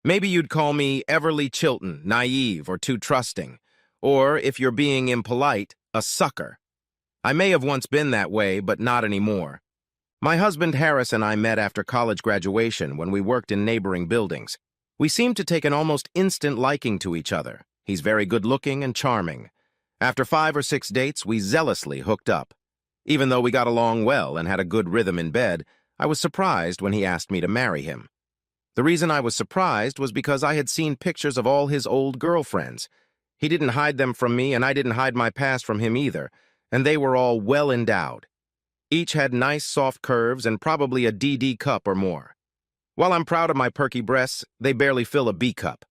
Maybe you'd call me Everly Chilton, naive or too trusting. Or, if you're being impolite, a sucker. I may have once been that way, but not anymore. My husband Harris and I met after college graduation when we worked in neighboring buildings. We seemed to take an almost instant liking to each other. He's very good-looking and charming. After 5 or 6 dates, we zealously hooked up. Even though we got along well and had a good rhythm in bed, I was surprised when he asked me to marry him. The reason I was surprised was because I had seen pictures of all his old girlfriends. He didn't hide them from me, and I didn't hide my past from him either, and they were all well endowed. Each had nice, soft curves and probably a DD cup or more. While I'm proud of my perky breasts, they barely fill a B cup.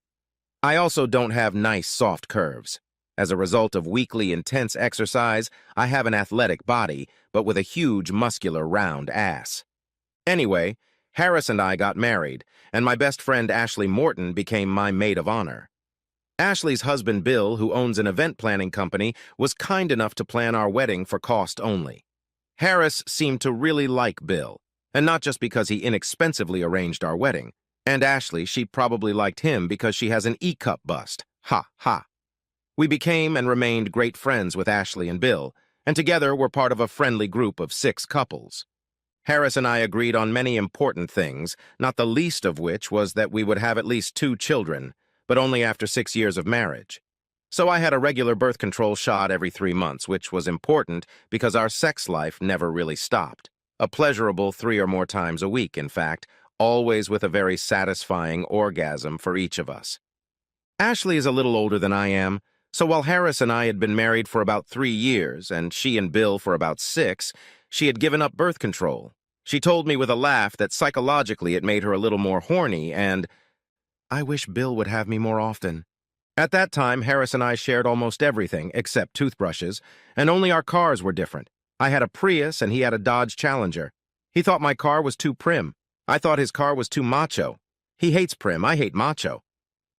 I also don't have nice, soft curves. As a result of weekly, intense exercise, I have an athletic body, but with a huge, muscular, round ass. Anyway, Harris and I got married, and my best friend Ashley Morton became my maid of honor. Ashley's husband Bill, who owns an event planning company, was kind enough to plan our wedding for cost only. Harris seemed to really like Bill, and not just because he inexpensively arranged our wedding. And Ashley, she probably liked him because she has an E-cup bust. Ha, ha. We became and remained great friends with Ashley and Bill, and together were part of a friendly group of 6 couples. Harris and I agreed on many important things, not the least of which was that we would have at least 2 children, but only after 6 years of marriage. So I had a regular birth control shot every 3 months, which was important because our sex life never really stopped. A pleasurable 3 or more times a week, in fact, always with a very satisfying orgasm for each of us. Ashley is a little older than I am, so while Harris and I had been married for about 3 years, and she and Bill for about 6, she had given up birth control. She told me with a laugh that psychologically it made her a little more horny, and I wish Bill would have me more often. At that time, Harris and I shared almost everything, except toothbrushes, and only our cars were different. I had a Prius and he had a Dodge Challenger. He thought my car was too prim. I thought his car was too macho. He hates prim, I hate macho.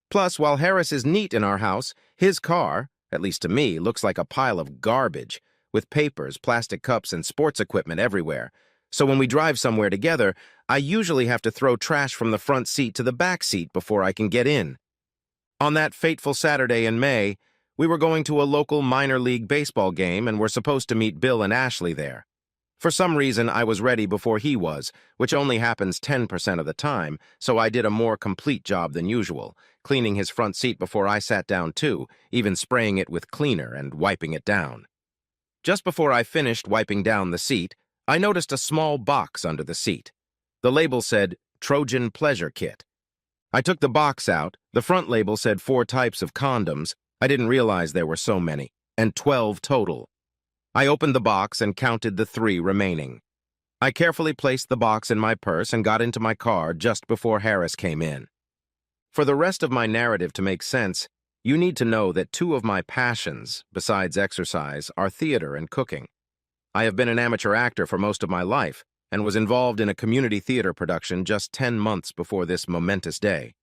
Plus, while Harris is neat in our house, his car, at least to me, looks like a pile of garbage, with papers, plastic cups, and sports equipment everywhere. So when we drive somewhere together, I usually have to throw trash from the front seat to the back seat before I can get in. On that fateful Saturday in May, we were going to a local minor league baseball game and were supposed to meet Bill and Ashley there. For some reason, I was ready before he was, which only happens 10% of the time, so I did a more complete job than usual, cleaning his front seat before I sat down too, even spraying it with cleaner and wiping it down. Just before I finished wiping down the seat, I noticed a small box under the seat. The label said, Trojan Pleasure Kit. I took the box out. The front label said 4 types of condoms. I didn't realize there were so many, and 12 total. I opened the box and counted the 3 remaining. I carefully placed the box in my purse and got into my car just before Harris came in. For the rest of my narrative to make sense, you need to know that 2 of my passions, besides exercise, are theater and cooking. I have been an amateur actor for most of my life, and was involved in a community theater production just 10 months before this momentous day.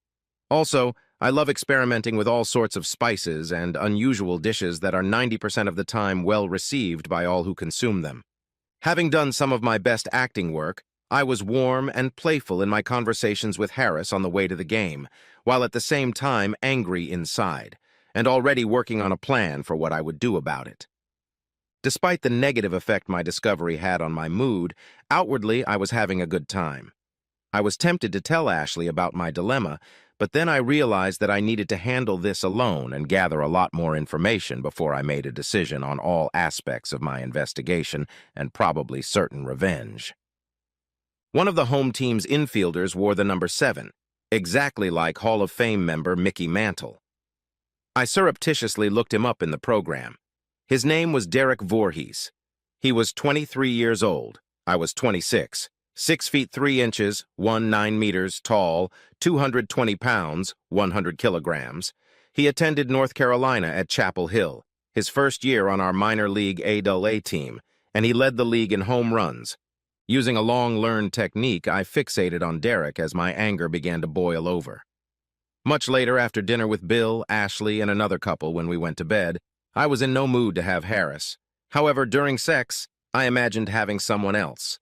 Also, I love experimenting with all sorts of spices and unusual dishes that are 90% of the time well received by all who consume them. Having done some of my best acting work, I was warm and playful in my conversations with Harris on the way to the game, while at the same time angry inside, and already working on a plan for what I would do about it. Despite the negative effect my discovery had on my mood, outwardly I was having a good time. I was tempted to tell Ashley about my dilemma, but then I realized that I needed to handle this alone and gather a lot more information before I made a decision on all aspects of my investigation and probably certain revenge. One of the home team's infielders wore the number 7, exactly like Hall of Fame member Mickey Mantle. I surreptitiously looked him up in the program. His name was Derek Voorhees. He was 23 years old. I was 26. 6 feet 3 inches, 19 meters tall, 220 pounds, 100 kilograms. He attended North Carolina at Chapel Hill, his first year on our minor league A-AA team, and he led the league in home runs. Using a long-learned technique, I fixated on Derek as my anger began to boil over. Much later, after dinner with Bill, Ashley, and another couple when we went to bed, I was in no mood to have Harris. However, during sex, I imagined having someone else.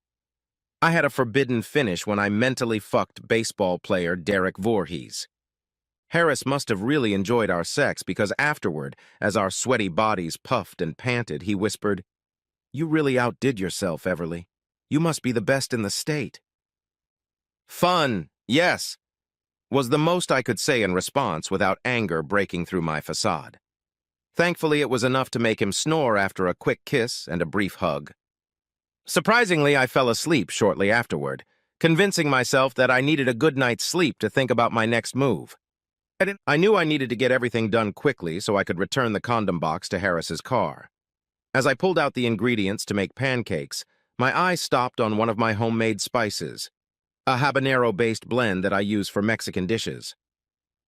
I had a forbidden finish when I mentally fucked baseball player Derek Voorhees. Harris must have really enjoyed our sex because afterward, as our sweaty bodies puffed and panted, he whispered, "You really outdid yourself, Everly. You must be the best in the state." "Fun, yes," was the most I could say in response without anger breaking through my facade. Thankfully, it was enough to make him snore after a quick kiss and a brief hug. Surprisingly, I fell asleep shortly afterward, convincing myself that I needed a good night's sleep to think about my next move. I knew I needed to get everything done quickly so I could return the condom box to Harris's car. As I pulled out the ingredients to make pancakes, my eye stopped on one of my homemade spices, a habanero-based blend that I use for Mexican dishes.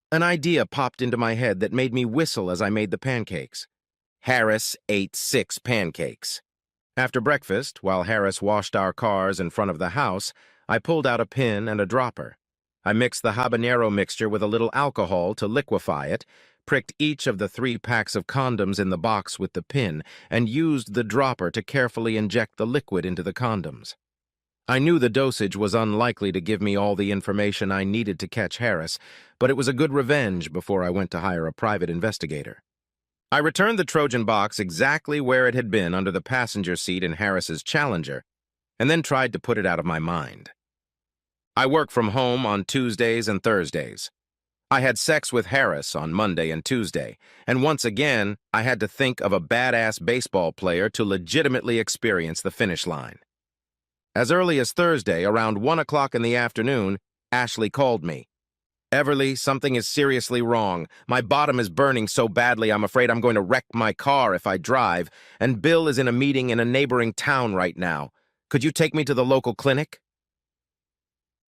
An idea popped into my head that made me whistle as I made the pancakes. Harris ate 6 pancakes. After breakfast, while Harris washed our cars in front of the house, I pulled out a pin and a dropper. I mixed the habanero mixture with a little alcohol to liquefy it, pricked each of the 3 packs of condoms in the box with the pin, and used the dropper to carefully inject the liquid into the condoms. I knew the dosage was unlikely to give me all the information I needed to catch Harris, but it was a good revenge before I went to hire a private investigator. I returned the Trojan box exactly where it had been under the passenger seat in Harris's Challenger, and then tried to put it out of my mind. I work from home on Tuesdays and Thursdays. I had sex with Harris on Monday and Tuesday, and once again, I had to think of a badass baseball player to legitimately experience the finish line. As early as Thursday, around 1 o'clock in the afternoon, Ashley called me. "Everly, something is seriously wrong. My bottom is burning so badly I'm afraid I'm going to wreck my car if I drive, and Bill is in a meeting in a neighboring town right now. Could you take me to the local clinic?"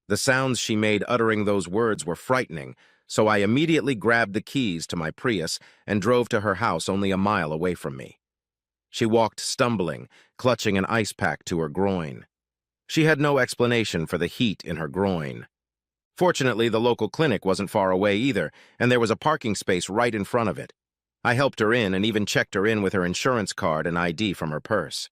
The sounds she made uttering those words were frightening, so I immediately grabbed the keys to my Prius and drove to her house only a mile away from me. She walked stumbling, clutching an ice pack to her groin. She had no explanation for the heat in her groin. Fortunately, the local clinic wasn't far away either, and there was a parking space right in front of it. I helped her in and even checked her in with her insurance card and ID from her purse.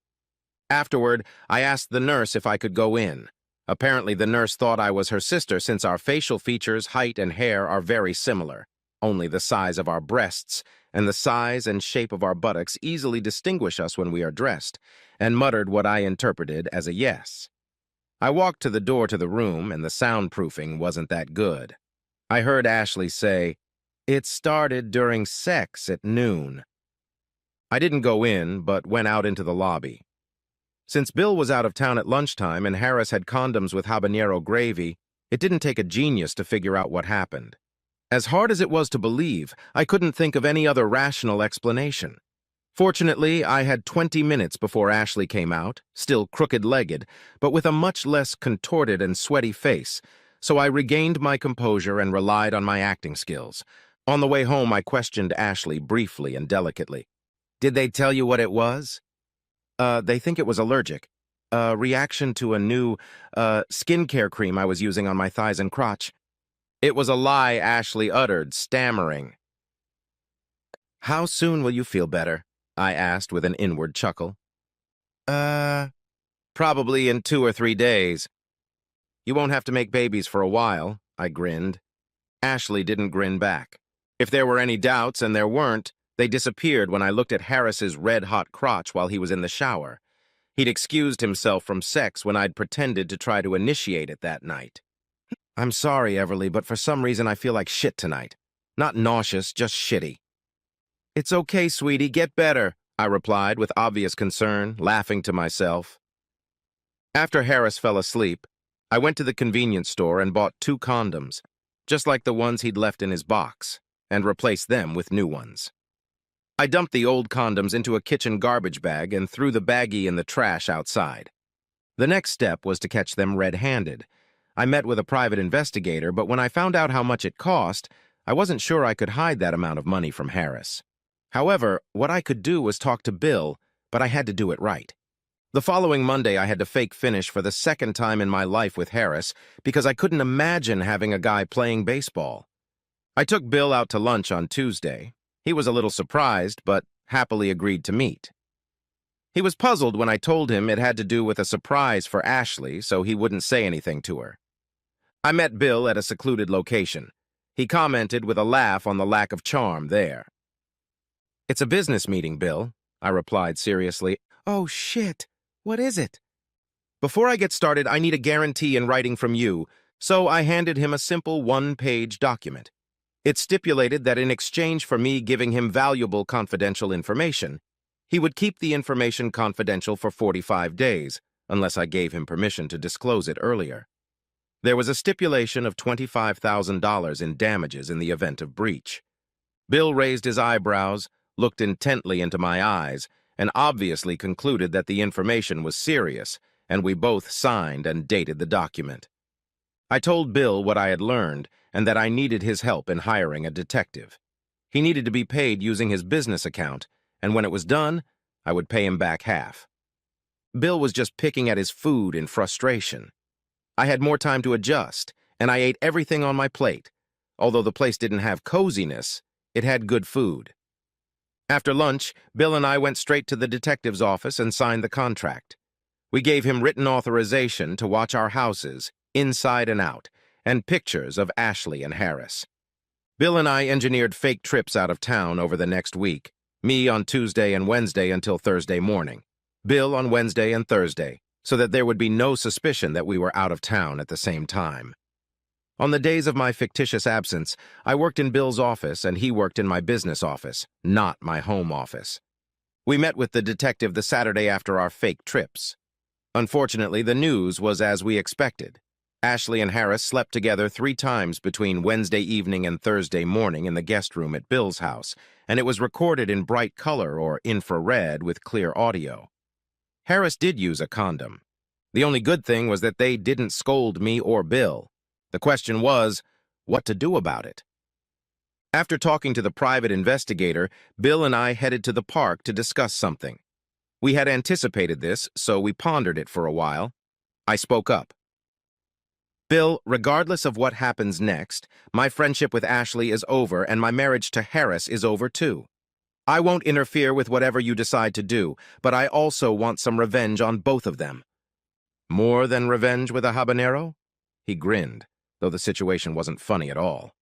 Afterward, I asked the nurse if I could go in. Apparently, the nurse thought I was her sister since our facial features, height, and hair are very similar. Only the size of our breasts and the size and shape of our buttocks easily distinguish us when we are dressed, and muttered what I interpreted as a yes. I walked to the door to the room, and the soundproofing wasn't that good. I heard Ashley say, "It started during sex at noon." I didn't go in, but went out into the lobby. Since Bill was out of town at lunchtime and Harris had condoms with habanero gravy, it didn't take a genius to figure out what happened. As hard as it was to believe, I couldn't think of any other rational explanation. Fortunately, I had 20 minutes before Ashley came out, still crooked-legged, but with a much less contorted and sweaty face, so I regained my composure and relied on my acting skills. On the way home, I questioned Ashley briefly and delicately. "Did they tell you what it was?" They think it was allergic. A reaction to a new, skincare cream I was using on my thighs and crotch." It was a lie Ashley uttered, stammering. "How soon will you feel better?" I asked with an inward chuckle. Probably in 2 or 3 days. You won't have to make babies for a while," I grinned. Ashley didn't grin back. If there were any doubts, and there weren't, they disappeared when I looked at Harris's red-hot crotch while he was in the shower. He'd excused himself from sex when I'd pretended to try to initiate it that night. "I'm sorry, Everly, but for some reason I feel like shit tonight. Not nauseous, just shitty." "It's okay, sweetie, get better," I replied with obvious concern, laughing to myself. After Harris fell asleep, I went to the convenience store and bought 2 condoms, just like the ones he'd left in his box, and replaced them with new ones. I dumped the old condoms into a kitchen garbage bag and threw the baggie in the trash outside. The next step was to catch them red-handed. I met with a private investigator, but when I found out how much it cost, I wasn't sure I could hide that amount of money from Harris. However, what I could do was talk to Bill, but I had to do it right. The following Monday, I had to fake finish for the 2nd time in my life with Harris because I couldn't imagine having a guy playing baseball. I took Bill out to lunch on Tuesday. He was a little surprised, but happily agreed to meet. He was puzzled when I told him it had to do with a surprise for Ashley, so he wouldn't say anything to her. I met Bill at a secluded location. He commented with a laugh on the lack of charm there. "It's a business meeting, Bill," I replied seriously. "Oh, shit. What is it?" "Before I get started, I need a guarantee in writing from you," so I handed him a simple one-page document. It stipulated that in exchange for me giving him valuable confidential information, he would keep the information confidential for 45 days, unless I gave him permission to disclose it earlier. There was a stipulation of $25,000 in damages in the event of breach. Bill raised his eyebrows, looked intently into my eyes, and obviously concluded that the information was serious, and we both signed and dated the document. I told Bill what I had learned and that I needed his help in hiring a detective. He needed to be paid using his business account, and when it was done, I would pay him back half. Bill was just picking at his food in frustration. I had more time to adjust, and I ate everything on my plate. Although the place didn't have coziness, it had good food. After lunch, Bill and I went straight to the detective's office and signed the contract. We gave him written authorization to watch our houses, inside and out, and pictures of Ashley and Harris. Bill and I engineered fake trips out of town over the next week, me on Tuesday and Wednesday until Thursday morning, Bill on Wednesday and Thursday, so that there would be no suspicion that we were out of town at the same time. On the days of my fictitious absence, I worked in Bill's office and he worked in my business office, not my home office. We met with the detective the Saturday after our fake trips. Unfortunately, the news was as we expected. Ashley and Harris slept together 3 times between Wednesday evening and Thursday morning in the guest room at Bill's house, and it was recorded in bright color or infrared with clear audio. Harris did use a condom. The only good thing was that they didn't scold me or Bill. The question was, what to do about it? After talking to the private investigator, Bill and I headed to the park to discuss something. We had anticipated this, so we pondered it for a while. I spoke up. "Bill, regardless of what happens next, my friendship with Ashley is over and my marriage to Harris is over too. I won't interfere with whatever you decide to do, but I also want some revenge on both of them." "More than revenge with a habanero?" He grinned, though the situation wasn't funny at all.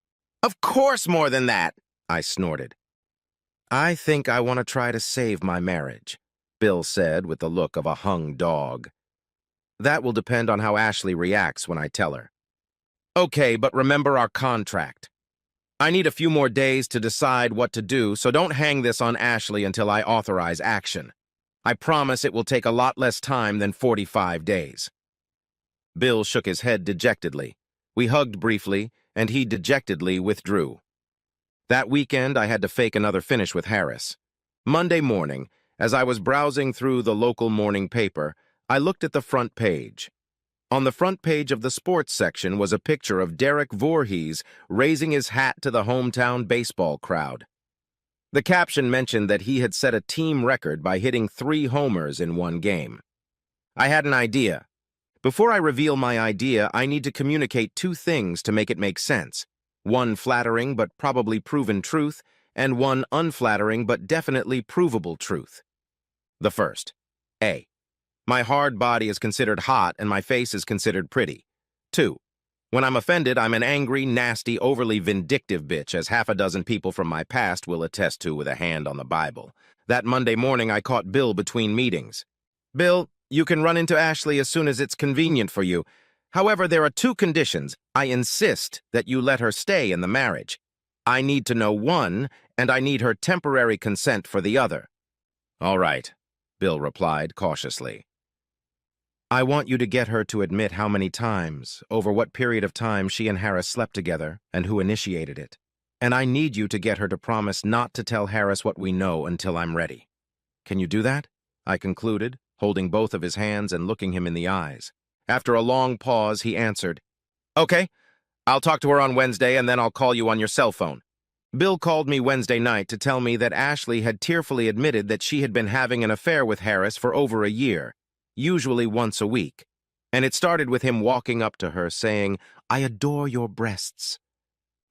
"Of course more than that," I snorted. "I think I want to try to save my marriage," Bill said with the look of a hung dog. "That will depend on how Ashley reacts when I tell her." "Okay, but remember our contract. I need a few more days to decide what to do, so don't hang this on Ashley until I authorize action. I promise it will take a lot less time than 45 days. Bill shook his head dejectedly. We hugged briefly, and he dejectedly withdrew. That weekend, I had to fake another finish with Harris. Monday morning, as I was browsing through the local morning paper, I looked at the front page. On the front page of the sports section was a picture of Derek Voorhees raising his hat to the hometown baseball crowd. The caption mentioned that he had set a team record by hitting 3 homers in one game. I had an idea. Before I reveal my idea, I need to communicate 2 things to make it make sense. One flattering but probably proven truth, and one unflattering but definitely provable truth. The first. A. My hard body is considered hot and my face is considered pretty. 2. When I'm offended, I'm an angry, nasty, overly vindictive bitch, as half a dozen people from my past will attest to with a hand on the Bible. That Monday morning, I caught Bill between meetings. "Bill, you can run into Ashley as soon as it's convenient for you. However, there are 2 conditions. I insist that you let her stay in the marriage. I need to know one, and I need her temporary consent for the other." "All right," Bill replied cautiously. "I want you to get her to admit how many times, over what period of time she and Harris slept together, and who initiated it. And I need you to get her to promise not to tell Harris what we know until I'm ready. Can you do that?" I concluded, holding both of his hands and looking him in the eyes. After a long pause, he answered, "Okay, I'll talk to her on Wednesday and then I'll call you on your cell phone." Bill called me Wednesday night to tell me that Ashley had tearfully admitted that she had been having an affair with Harris for over a year, usually once a week, and it started with him walking up to her saying, "I adore your breasts."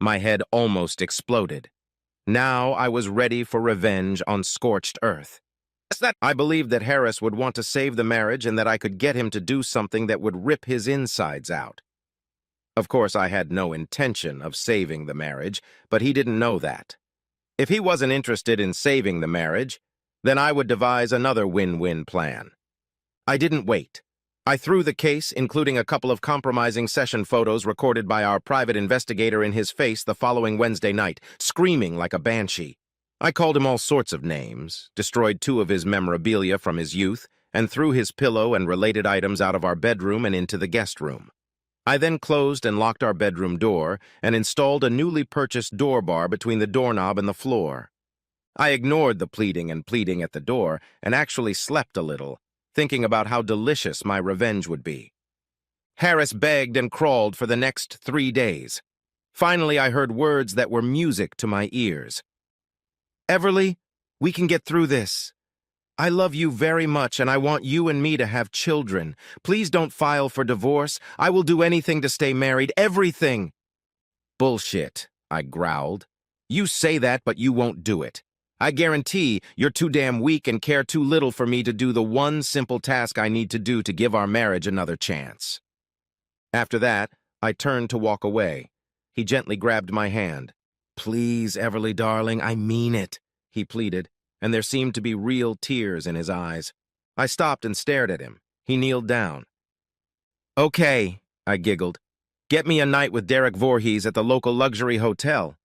My head almost exploded. Now I was ready for revenge on scorched earth. I believed that Harris would want to save the marriage and that I could get him to do something that would rip his insides out. Of course, I had no intention of saving the marriage, but he didn't know that. If he wasn't interested in saving the marriage, then I would devise another win-win plan. I didn't wait. I threw the case, including a couple of compromising session photos recorded by our private investigator, in his face the following Wednesday night, screaming like a banshee. I called him all sorts of names, destroyed 2 of his memorabilia from his youth, and threw his pillow and related items out of our bedroom and into the guest room. I then closed and locked our bedroom door and installed a newly purchased door bar between the doorknob and the floor. I ignored the pleading at the door and actually slept a little, thinking about how delicious my revenge would be. Harris begged and crawled for the next 3 days. Finally, I heard words that were music to my ears. "Everly, we can get through this. I love you very much, and I want you and me to have children. Please don't file for divorce. I will do anything to stay married, everything." "Bullshit," I growled. "You say that, but you won't do it. I guarantee you're too damn weak and care too little for me to do the one simple task I need to do to give our marriage another chance." After that, I turned to walk away. He gently grabbed my hand. "Please, Everly, darling, I mean it," he pleaded, and there seemed to be real tears in his eyes. I stopped and stared at him. He kneeled down. "Okay," I giggled. "Get me a night with Derek Voorhees at the local luxury hotel."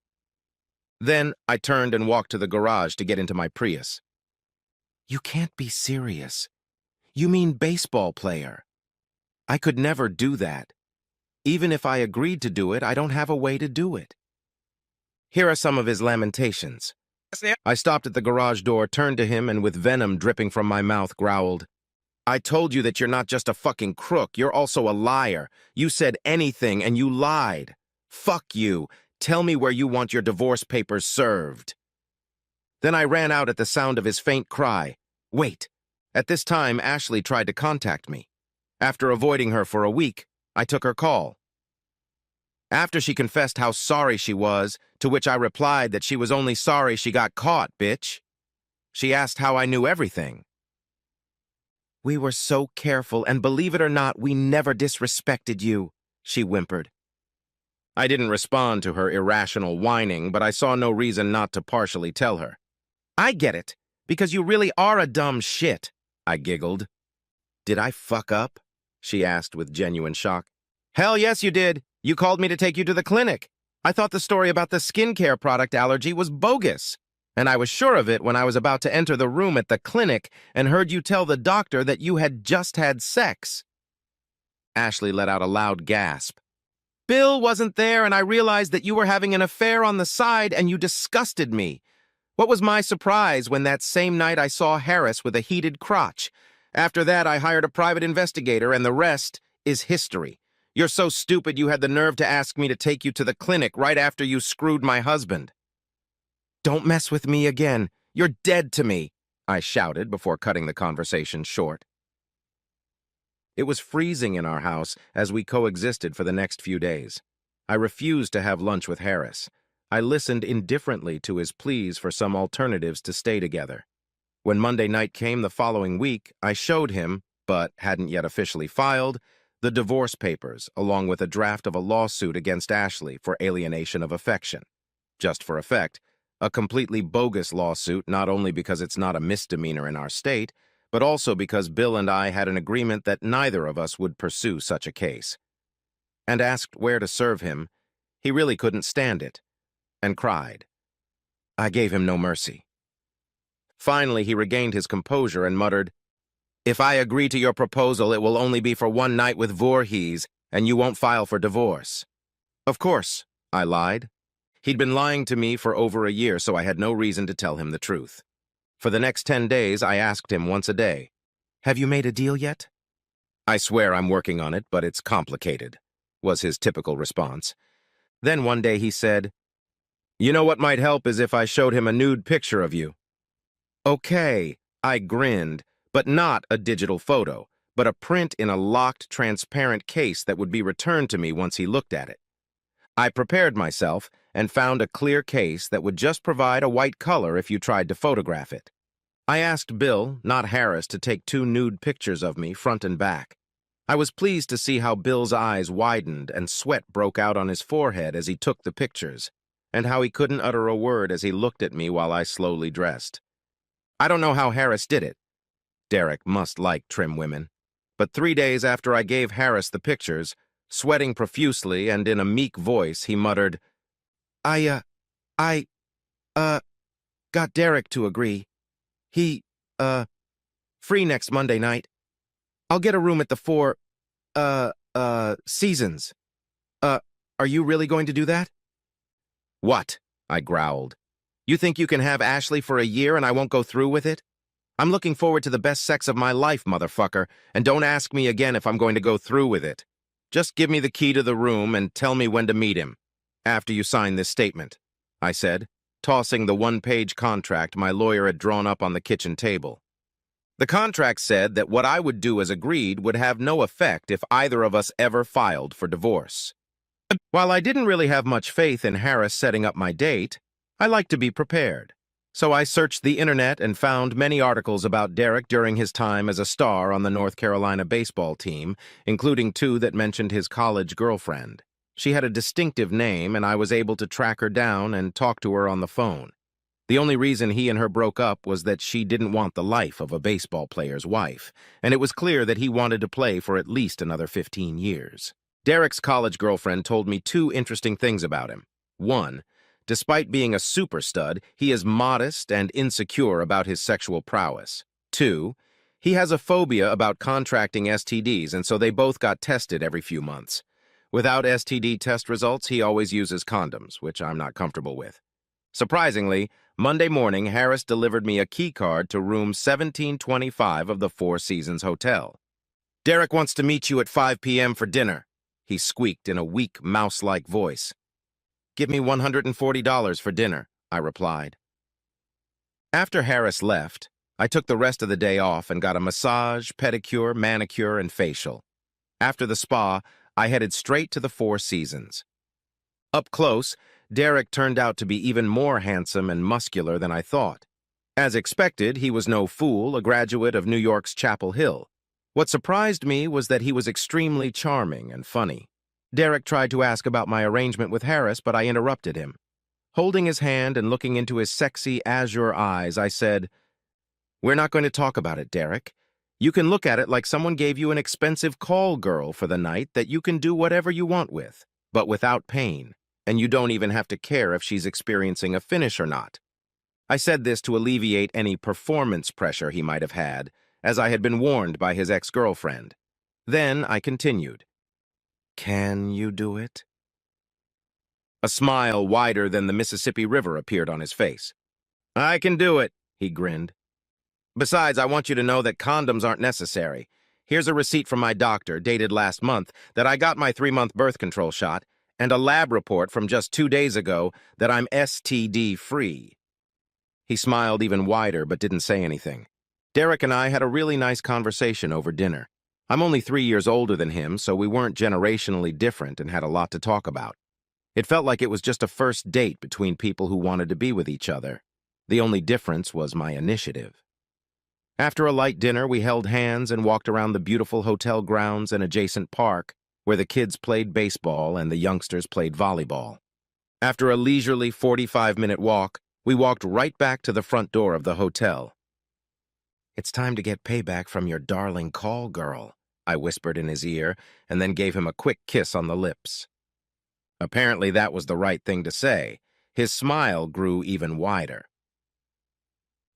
Then I turned and walked to the garage to get into my Prius. "You can't be serious. You mean baseball player?" "I could never do that. Even if I agreed to do it, I don't have a way to do it." Here are some of his lamentations. I stopped at the garage door, turned to him, and with venom dripping from my mouth, growled, "I told you that you're not just a fucking crook, you're also a liar. You said anything, and you lied. Fuck you. Tell me where you want your divorce papers served." Then I ran out at the sound of his faint cry. Wait. At this time, Ashley tried to contact me. After avoiding her for a week, I took her call. After she confessed how sorry she was, to which I replied that she was only sorry she got caught, bitch. She asked how I knew everything. "We were so careful, and believe it or not, we never disrespected you," she whimpered. I didn't respond to her irrational whining, but I saw no reason not to partially tell her. "I get it, because you really are a dumb shit," I giggled. "Did I fuck up?" she asked with genuine shock. "Hell yes, you did. You called me to take you to the clinic. I thought the story about the skincare product allergy was bogus. And I was sure of it when I was about to enter the room at the clinic and heard you tell the doctor that you had just had sex." Ashley let out a loud gasp. "Bill wasn't there, and I realized that you were having an affair on the side, and you disgusted me. What was my surprise when that same night I saw Harris with a heated crotch? After that, I hired a private investigator, and the rest is history. You're so stupid you had the nerve to ask me to take you to the clinic right after you screwed my husband." "Don't mess with me again. You're dead to me," I shouted before cutting the conversation short. It was freezing in our house as we coexisted for the next few days. I refused to have lunch with Harris. I listened indifferently to his pleas for some alternatives to stay together. When Monday night came the following week, I showed him, but hadn't yet officially filed, the divorce papers, along with a draft of a lawsuit against Ashley for alienation of affection. Just for effect, a completely bogus lawsuit, not only because it's not a misdemeanor in our state, but also because Bill and I had an agreement that neither of us would pursue such a case. And asked where to serve him, he really couldn't stand it, and cried. I gave him no mercy. Finally, he regained his composure and muttered, "If I agree to your proposal, it will only be for one night with Voorhees, and you won't file for divorce." Of course, I lied. He'd been lying to me for over a year, so I had no reason to tell him the truth. For the next 10 days, I asked him once a day, "Have you made a deal yet?" "I swear I'm working on it, but it's complicated," was his typical response. Then one day he said, "You know what might help is if I showed him a nude picture of you." "Okay," I grinned, but not a digital photo, but a print in a locked, transparent case that would be returned to me once he looked at it. I prepared myself and found a clear case that would just provide a white color if you tried to photograph it. I asked Bill, not Harris, to take 2 nude pictures of me, front and back. I was pleased to see how Bill's eyes widened and sweat broke out on his forehead as he took the pictures, and how he couldn't utter a word as he looked at me while I slowly dressed. I don't know how Harris did it. Derek must like trim women. But 3 days after I gave Harris the pictures, sweating profusely and in a meek voice, he muttered, I got Derek to agree. He, free next Monday night. I'll get a room at the Four, Seasons. Are you really going to do that? What? I growled. You think you can have Ashley for a year and I won't go through with it? I'm looking forward to the best sex of my life, motherfucker, and don't ask me again if I'm going to go through with it. Just give me the key to the room and tell me when to meet him, after you sign this statement, I said, tossing the one-page contract my lawyer had drawn up on the kitchen table. The contract said that what I would do as agreed would have no effect if either of us ever filed for divorce. While I didn't really have much faith in Harris setting up my date, I liked to be prepared. So I searched the internet and found many articles about Derek during his time as a star on the North Carolina baseball team, including 2 that mentioned his college girlfriend. She had a distinctive name, and I was able to track her down and talk to her on the phone. The only reason he and her broke up was that she didn't want the life of a baseball player's wife, and it was clear that he wanted to play for at least another 15 years. Derek's college girlfriend told me 2 interesting things about him. 1, despite being a super stud, he is modest and insecure about his sexual prowess. 2, he has a phobia about contracting STDs, and so they both got tested every few months. Without STD test results, he always uses condoms, which I'm not comfortable with. Surprisingly, Monday morning, Harris delivered me a key card to room 1725 of the Four Seasons Hotel. Derek wants to meet you at 5 p.m. for dinner, he squeaked in a weak, mouse-like voice. Give me $140 for dinner, I replied. After Harris left, I took the rest of the day off and got a massage, pedicure, manicure, and facial. After the spa, I headed straight to the Four Seasons. Up close, Derek turned out to be even more handsome and muscular than I thought. As expected, he was no fool, a graduate of New York's Chapel Hill. What surprised me was that he was extremely charming and funny. Derek tried to ask about my arrangement with Harris, but I interrupted him. Holding his hand and looking into his sexy azure eyes, I said, "We're not going to talk about it, Derek. You can look at it like someone gave you an expensive call girl for the night that you can do whatever you want with, but without pain, and you don't even have to care if she's experiencing a finish or not." I said this to alleviate any performance pressure he might have had, as I had been warned by his ex-girlfriend. Then I continued, "Can you do it?" A smile wider than the Mississippi River appeared on his face. "I can do it," he grinned. "Besides, I want you to know that condoms aren't necessary. Here's a receipt from my doctor, dated last month, that I got my 3-month birth control shot, and a lab report from just 2 days ago that I'm STD-free. He smiled even wider but didn't say anything. Derek and I had a really nice conversation over dinner. I'm only 3 years older than him, so we weren't generationally different and had a lot to talk about. It felt like it was just a first date between people who wanted to be with each other. The only difference was my initiative. After a light dinner, we held hands and walked around the beautiful hotel grounds and adjacent park, where the kids played baseball and the youngsters played volleyball. After a leisurely 45-minute walk, we walked right back to the front door of the hotel. "It's time to get payback from your darling call girl," I whispered in his ear, and then gave him a quick kiss on the lips. Apparently that was the right thing to say. His smile grew even wider.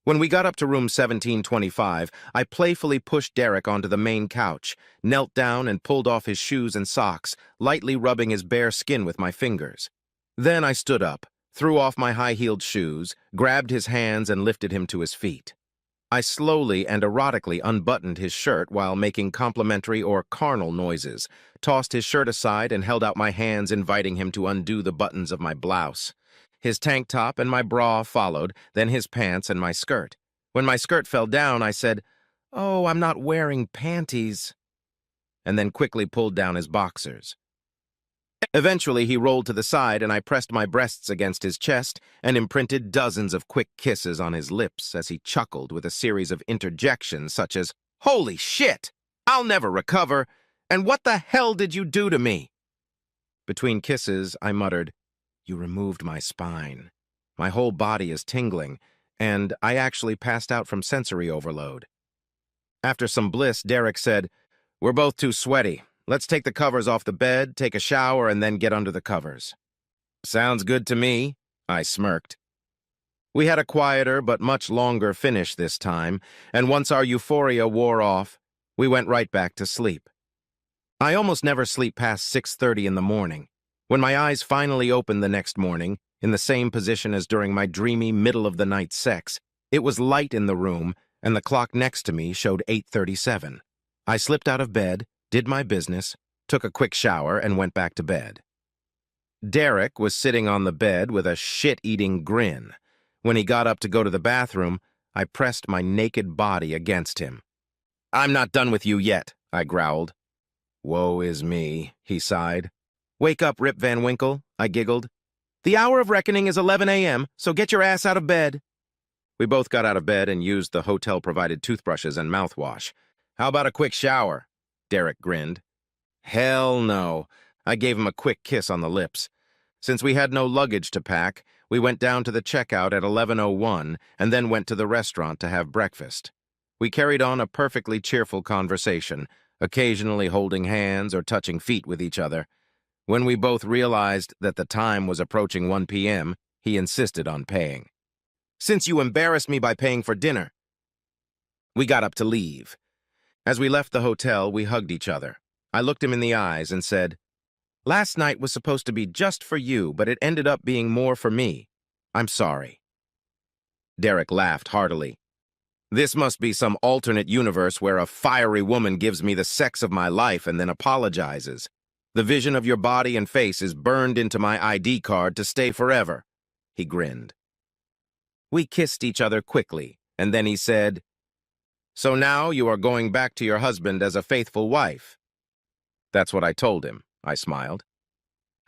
When we got up to room 1725, I playfully pushed Derek onto the main couch, knelt down and pulled off his shoes and socks, lightly rubbing his bare skin with my fingers. Then I stood up, threw off my high-heeled shoes, grabbed his hands and lifted him to his feet. I slowly and erotically unbuttoned his shirt while making complimentary or carnal noises, tossed his shirt aside and held out my hands inviting him to undo the buttons of my blouse. His tank top and my bra followed, then his pants and my skirt. When my skirt fell down, I said, "Oh, I'm not wearing panties," and then quickly pulled down his boxers. Eventually, he rolled to the side and I pressed my breasts against his chest and imprinted dozens of quick kisses on his lips as he chuckled with a series of interjections such as, "Holy shit! I'll never recover!" And what the hell did you do to me? Between kisses, I muttered, "You removed my spine. My whole body is tingling, and I actually passed out from sensory overload." After some bliss, Derek said, "We're both too sweaty. Let's take the covers off the bed, take a shower, and then get under the covers." "Sounds good to me," I smirked. We had a quieter but much longer finish this time, and once our euphoria wore off, we went right back to sleep. I almost never sleep past 6:30 in the morning. When my eyes finally opened the next morning, in the same position as during my dreamy middle-of-the-night sex, it was light in the room, and the clock next to me showed 8:37. I slipped out of bed, did my business, took a quick shower, and went back to bed. Derek was sitting on the bed with a shit-eating grin. When he got up to go to the bathroom, I pressed my naked body against him. "I'm not done with you yet," I growled. "Woe is me," he sighed. "Wake up, Rip Van Winkle," I giggled. "The hour of reckoning is 11 a.m., so get your ass out of bed." We both got out of bed and used the hotel-provided toothbrushes and mouthwash. "How about a quick shower?" Derek grinned. "Hell no." I gave him a quick kiss on the lips. Since we had no luggage to pack, we went down to the checkout at 11:01 and then went to the restaurant to have breakfast. We carried on a perfectly cheerful conversation, occasionally holding hands or touching feet with each other. When we both realized that the time was approaching 1 p.m., he insisted on paying. "Since you embarrassed me by paying for dinner." We got up to leave. As we left the hotel, we hugged each other. I looked him in the eyes and said, "Last night was supposed to be just for you, but it ended up being more for me. I'm sorry." Derek laughed heartily. "This must be some alternate universe where a fiery woman gives me the sex of my life and then apologizes. The vision of your body and face is burned into my ID card to stay forever." He grinned. We kissed each other quickly, and then he said, "So now you are going back to your husband as a faithful wife?" That's what I told him. I smiled.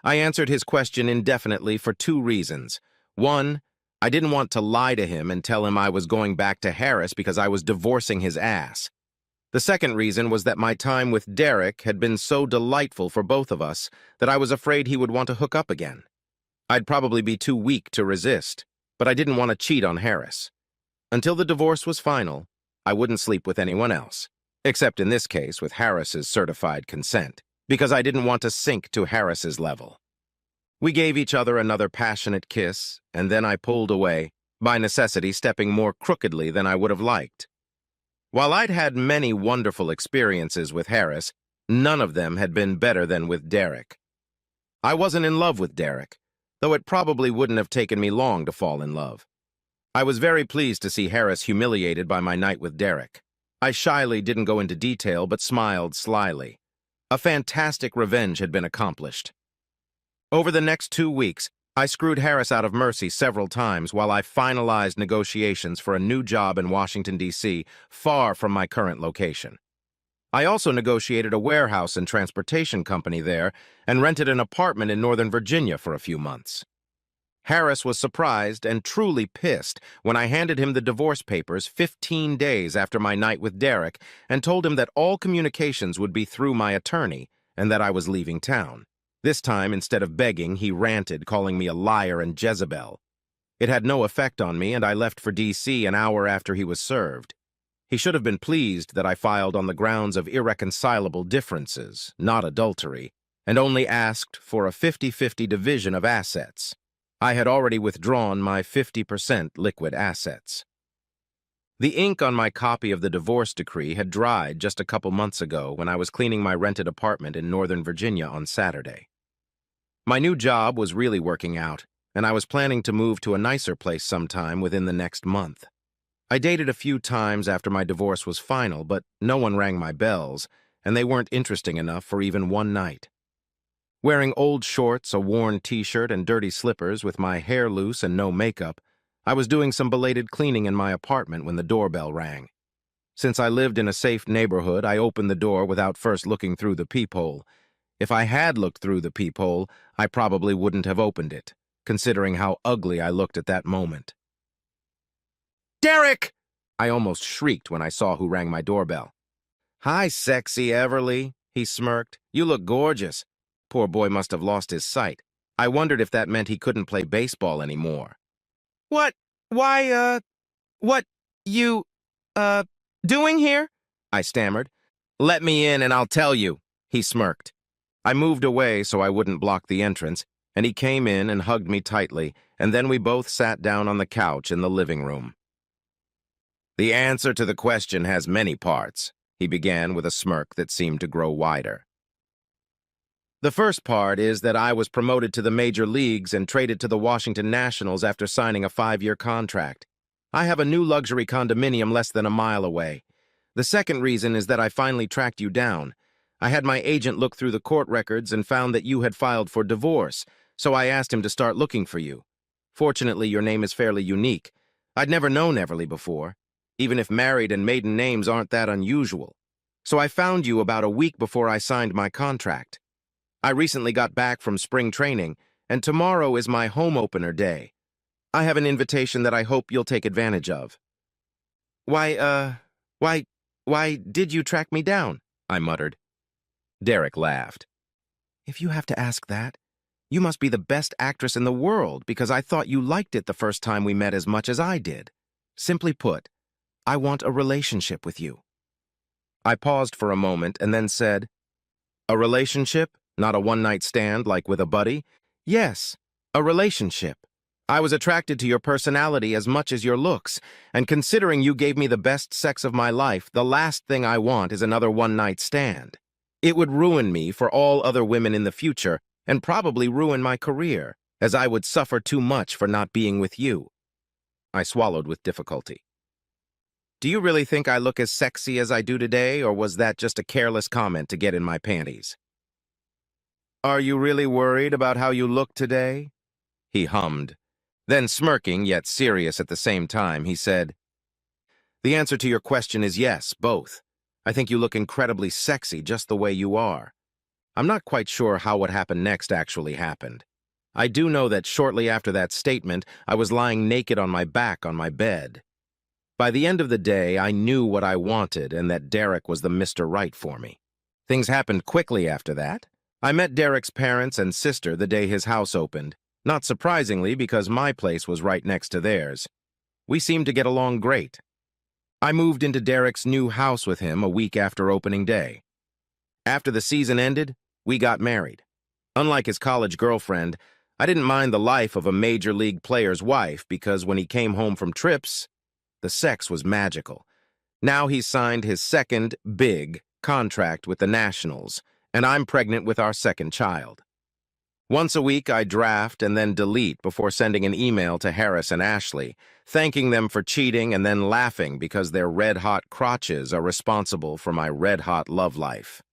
I answered his question indefinitely for 2 reasons. 1, I didn't want to lie to him and tell him I was going back to Harris because I was divorcing his ass. The second reason was that my time with Derek had been so delightful for both of us that I was afraid he would want to hook up again. I'd probably be too weak to resist, but I didn't want to cheat on Harris. Until the divorce was final, I wouldn't sleep with anyone else, except in this case with Harris's certified consent, because I didn't want to sink to Harris's level. We gave each other another passionate kiss, and then I pulled away, by necessity stepping more crookedly than I would have liked. While I'd had many wonderful experiences with Harris, none of them had been better than with Derek. I wasn't in love with Derek, though it probably wouldn't have taken me long to fall in love. I was very pleased to see Harris humiliated by my night with Derek. I shyly didn't go into detail, but smiled slyly. A fantastic revenge had been accomplished. Over the next 2 weeks, I screwed Harris out of mercy several times while I finalized negotiations for a new job in Washington, D.C., far from my current location. I also negotiated a warehouse and transportation company there and rented an apartment in Northern Virginia for a few months. Harris was surprised and truly pissed when I handed him the divorce papers 15 days after my night with Derek and told him that all communications would be through my attorney and that I was leaving town. This time, instead of begging, he ranted, calling me a liar and Jezebel. It had no effect on me, and I left for D.C. an hour after he was served. He should have been pleased that I filed on the grounds of irreconcilable differences, not adultery, and only asked for a 50-50 division of assets. I had already withdrawn my 50% liquid assets. The ink on my copy of the divorce decree had dried just a couple months ago when I was cleaning my rented apartment in Northern Virginia on Saturday. My new job was really working out, and I was planning to move to a nicer place sometime within the next month. I dated a few times after my divorce was final, but no one rang my bells, and they weren't interesting enough for even one night. Wearing old shorts, a worn t-shirt, and dirty slippers with my hair loose and no makeup, I was doing some belated cleaning in my apartment when the doorbell rang. Since I lived in a safe neighborhood, I opened the door without first looking through the peephole. If I had looked through the peephole, I probably wouldn't have opened it, considering how ugly I looked at that moment. "Derek!" I almost shrieked when I saw who rang my doorbell. "Hi, sexy Everly," He smirked. You look gorgeous. Poor boy must have lost his sight. I wondered if that meant he couldn't play baseball anymore. What? Why, what you, uh, doing here? I stammered. Let me in and I'll tell you, he smirked. I moved away so I wouldn't block the entrance, and he came in and hugged me tightly, and then we both sat down on the couch in the living room. The answer to the question has many parts, he began with a smirk that seemed to grow wider. The first part is that I was promoted to the major leagues and traded to the Washington Nationals after signing a 5-year contract. I have a new luxury condominium less than a mile away. The second reason is that I finally tracked you down. I had my agent look through the court records and found that you had filed for divorce, so I asked him to start looking for you. Fortunately, your name is fairly unique. I'd never known Everly before, even if married and maiden names aren't that unusual. So I found you about a week before I signed my contract. I recently got back from spring training, and tomorrow is my home opener day. I have an invitation that I hope you'll take advantage of. Why did you track me down? I muttered. Derek laughed. If you have to ask that, you must be the best actress in the world because I thought you liked it the first time we met as much as I did. Simply put, I want a relationship with you. I paused for a moment and then said, a relationship? Not a one-night stand like with a buddy? Yes, a relationship. I was attracted to your personality as much as your looks, and considering you gave me the best sex of my life, the last thing I want is another one-night stand. It would ruin me for all other women in the future, and probably ruin my career, as I would suffer too much for not being with you. I swallowed with difficulty. Do you really think I look as sexy as I do today, or was that just a careless comment to get in my panties? Are you really worried about how you look today? He hummed. Then, smirking, yet serious at the same time, he said, the answer to your question is yes, both. I think you look incredibly sexy just the way you are. I'm not quite sure how what happened next actually happened. I do know that shortly after that statement, I was lying naked on my back on my bed. By the end of the day, I knew what I wanted and that Derek was the Mr. Right for me. Things happened quickly after that. I met Derek's parents and sister the day his house opened, not surprisingly because my place was right next to theirs. We seemed to get along great. I moved into Derek's new house with him a week after opening day. After the season ended, we got married. Unlike his college girlfriend, I didn't mind the life of a major league player's wife because when he came home from trips, the sex was magical. Now he's signed his second, big, contract with the Nationals, and I'm pregnant with our second child. Once a week, I draft and then delete before sending an email to Harris and Ashley, thanking them for cheating and then laughing because their red-hot crotches are responsible for my red-hot love life.